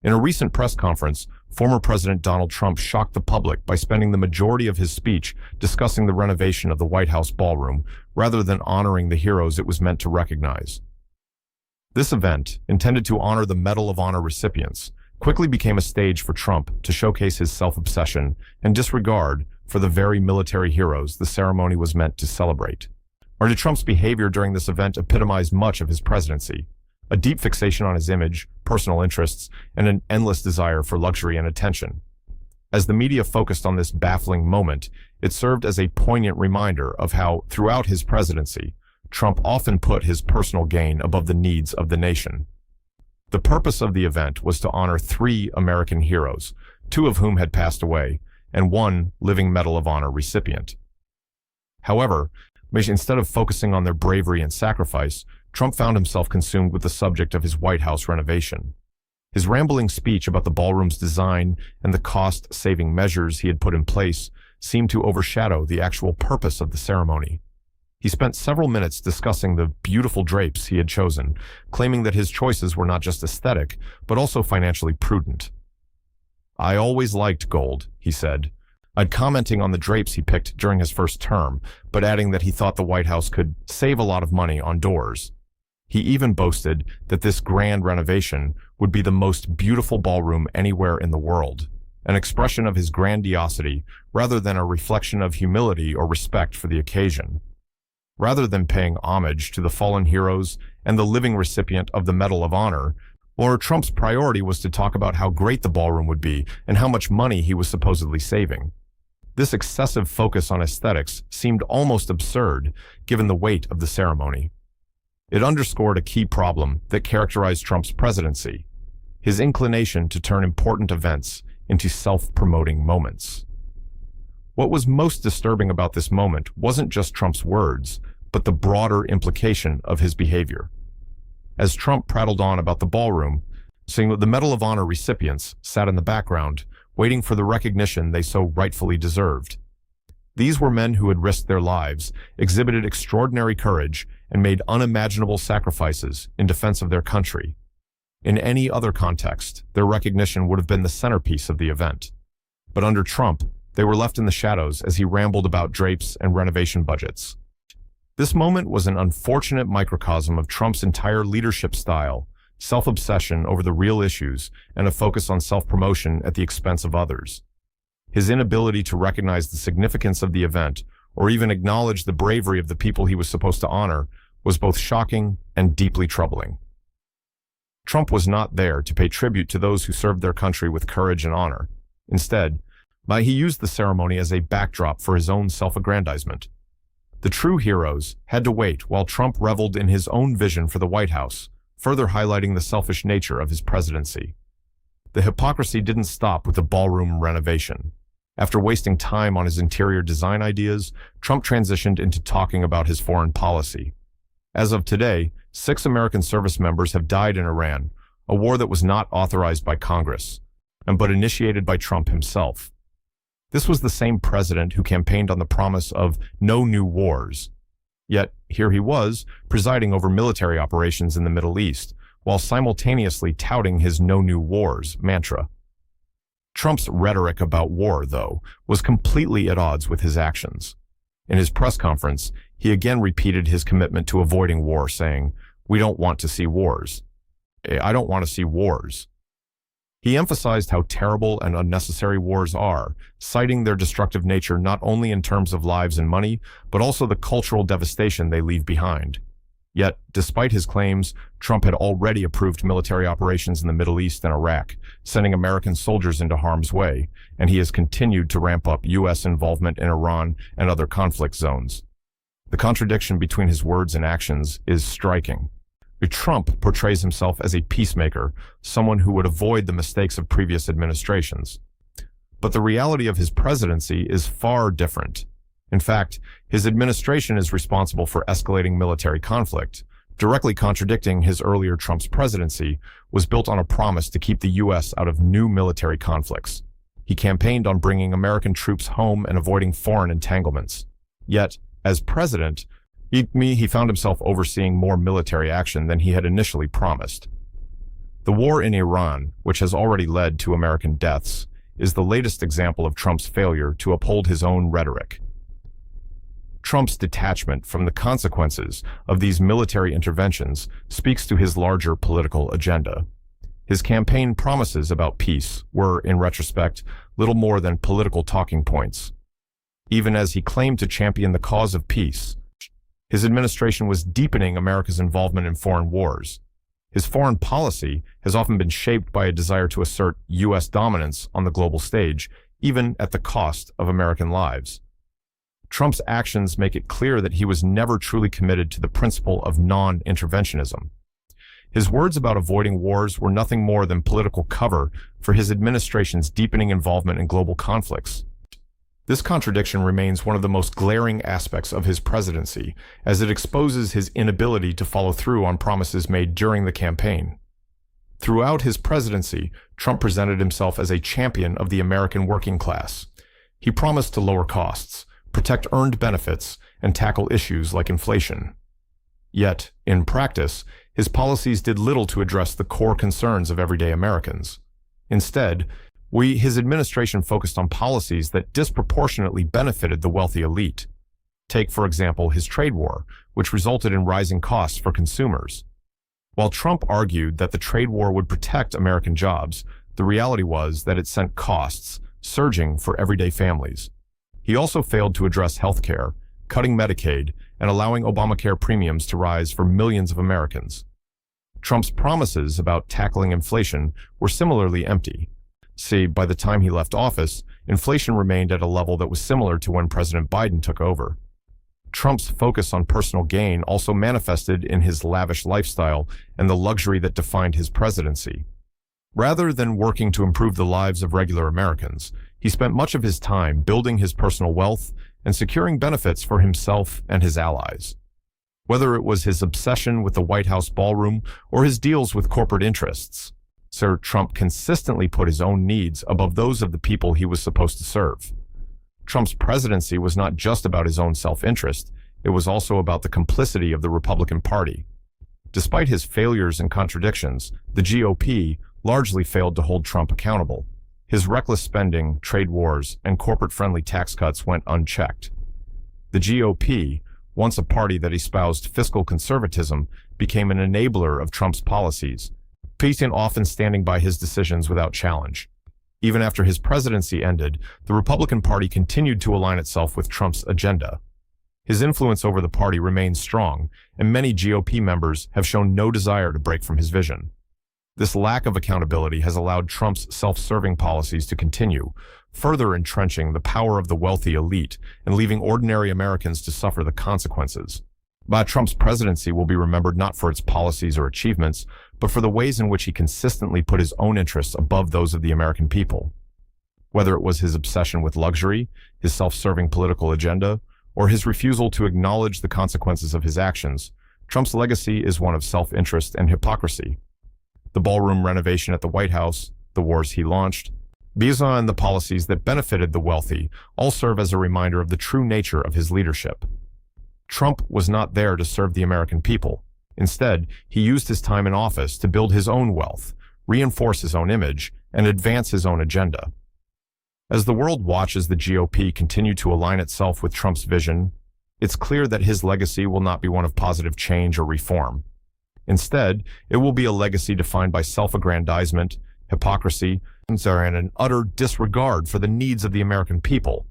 In a recent press conference, former President Donald Trump shocked the public by spending the majority of his speech discussing the renovation of the White House ballroom, rather than honoring the heroes it was meant to recognize. This event, intended to honor the Medal of Honor recipients, quickly became a stage for Trump to showcase his self-obsession and disregard for the very military heroes the ceremony was meant to celebrate. Or did Trump's behavior during this event epitomize much of his presidency? A deep fixation on his image, personal interests, and an endless desire for luxury and attention. As the media focused on this baffling moment, it served as a poignant reminder of how, throughout his presidency, Trump often put his personal gain above the needs of the nation. The purpose of the event was to honor 3 American heroes, 2 of whom had passed away, and 1 living Medal of Honor recipient. However, instead of focusing on their bravery and sacrifice, Trump found himself consumed with the subject of his White House renovation. His rambling speech about the ballroom's design and the cost-saving measures he had put in place seemed to overshadow the actual purpose of the ceremony. He spent several minutes discussing the beautiful drapes he had chosen, claiming that his choices were not just aesthetic, but also financially prudent. "I always liked gold," he said, commenting on the drapes he picked during his first term, but adding that he thought the White House could save a lot of money on doors. He even boasted that this grand renovation would be the most beautiful ballroom anywhere in the world, an expression of his grandiosity rather than a reflection of humility or respect for the occasion. Rather than paying homage to the fallen heroes and the living recipient of the Medal of Honor, Trump's priority was to talk about how great the ballroom would be and how much money he was supposedly saving. This excessive focus on aesthetics seemed almost absurd, given the weight of the ceremony. It underscored a key problem that characterized Trump's presidency: his inclination to turn important events into self-promoting moments. What was most disturbing about this moment wasn't just Trump's words, but the broader implication of his behavior. As Trump prattled on about the ballroom, saying that the Medal of Honor recipients sat in the background, waiting for the recognition they so rightfully deserved. These were men who had risked their lives, exhibited extraordinary courage, and made unimaginable sacrifices in defense of their country. In any other context, their recognition would have been the centerpiece of the event. But under Trump, they were left in the shadows as he rambled about drapes and renovation budgets. This moment was an unfortunate microcosm of Trump's entire leadership style: self-obsession over the real issues and a focus on self-promotion at the expense of others. His inability to recognize the significance of the event or even acknowledge the bravery of the people he was supposed to honor was both shocking and deeply troubling. Trump was not there to pay tribute to those who served their country with courage and honor. Instead, he used the ceremony as a backdrop for his own self-aggrandizement. The true heroes had to wait while Trump reveled in his own vision for the White House, further highlighting the selfish nature of his presidency. The hypocrisy didn't stop with the ballroom renovation. After wasting time on his interior design ideas, Trump transitioned into talking about his foreign policy. As of today, 6 American service members have died in Iran, a war that was not authorized by Congress, but initiated by Trump himself. This was the same president who campaigned on the promise of no new wars. Yet, here he was, presiding over military operations in the Middle East, while simultaneously touting his no new wars mantra. Trump's rhetoric about war, though, was completely at odds with his actions. In his press conference, he again repeated his commitment to avoiding war, saying, "We don't want to see wars. I don't want to see wars." He emphasized how terrible and unnecessary wars are, citing their destructive nature not only in terms of lives and money, but also the cultural devastation they leave behind. Yet, despite his claims, Trump had already approved military operations in the Middle East and Iraq, sending American soldiers into harm's way, and he has continued to ramp up U.S. involvement in Iran and other conflict zones. The contradiction between his words and actions is striking. Trump portrays himself as a peacemaker, someone who would avoid the mistakes of previous administrations. But the reality of his presidency is far different. In fact, his administration is responsible for escalating military conflict. Directly contradicting his earlier Trump's presidency was built on a promise to keep the U.S. out of new military conflicts. He campaigned on bringing American troops home and avoiding foreign entanglements. Yet, as president, he found himself overseeing more military action than he had initially promised. The war in Iran, which has already led to American deaths, is the latest example of Trump's failure to uphold his own rhetoric. Trump's detachment from the consequences of these military interventions speaks to his larger political agenda. His campaign promises about peace were, in retrospect, little more than political talking points. Even as he claimed to champion the cause of peace, his administration was deepening America's involvement in foreign wars. His foreign policy has often been shaped by a desire to assert U.S. dominance on the global stage, even at the cost of American lives. Trump's actions make it clear that he was never truly committed to the principle of non-interventionism. His words about avoiding wars were nothing more than political cover for his administration's deepening involvement in global conflicts. This contradiction remains one of the most glaring aspects of his presidency, as it exposes his inability to follow through on promises made during the campaign. Throughout his presidency, Trump presented himself as a champion of the American working class. He promised to lower costs, protect earned benefits, and tackle issues like inflation. Yet, in practice, his policies did little to address the core concerns of everyday Americans. Instead, his administration focused on policies that disproportionately benefited the wealthy elite. Take, for example, his trade war, which resulted in rising costs for consumers. While Trump argued that the trade war would protect American jobs, the reality was that it sent costs surging for everyday families. He also failed to address health care, cutting Medicaid, and allowing Obamacare premiums to rise for millions of Americans. Trump's promises about tackling inflation were similarly empty. See, by the time he left office, inflation remained at a level that was similar to when President Biden took over. Trump's focus on personal gain also manifested in his lavish lifestyle and the luxury that defined his presidency. Rather than working to improve the lives of regular Americans, he spent much of his time building his personal wealth and securing benefits for himself and his allies. Whether it was his obsession with the White House ballroom or his deals with corporate interests, Sir Trump consistently put his own needs above those of the people he was supposed to serve. Trump's presidency was not just about his own self-interest, it was also about the complicity of the Republican Party. Despite his failures and contradictions, the GOP largely failed to hold Trump accountable. His reckless spending, trade wars, and corporate-friendly tax cuts went unchecked. The GOP, once a party that espoused fiscal conservatism, became an enabler of Trump's policies, often standing by his decisions without challenge. Even after his presidency ended, the Republican Party continued to align itself with Trump's agenda. His influence over the party remains strong, and many GOP members have shown no desire to break from his vision. This lack of accountability has allowed Trump's self-serving policies to continue, further entrenching the power of the wealthy elite and leaving ordinary Americans to suffer the consequences. But Trump's presidency will be remembered not for its policies or achievements, but for the ways in which he consistently put his own interests above those of the American people. Whether it was his obsession with luxury, his self-serving political agenda, or his refusal to acknowledge the consequences of his actions, Trump's legacy is one of self-interest and hypocrisy. The ballroom renovation at the White House, the wars he launched, and the policies that benefited the wealthy all serve as a reminder of the true nature of his leadership. Trump was not there to serve the American people. Instead, he used his time in office to build his own wealth, reinforce his own image, and advance his own agenda. As the world watches the GOP continue to align itself with Trump's vision, it's clear that his legacy will not be one of positive change or reform. Instead, it will be a legacy defined by self-aggrandizement, hypocrisy, and an utter disregard for the needs of the American people.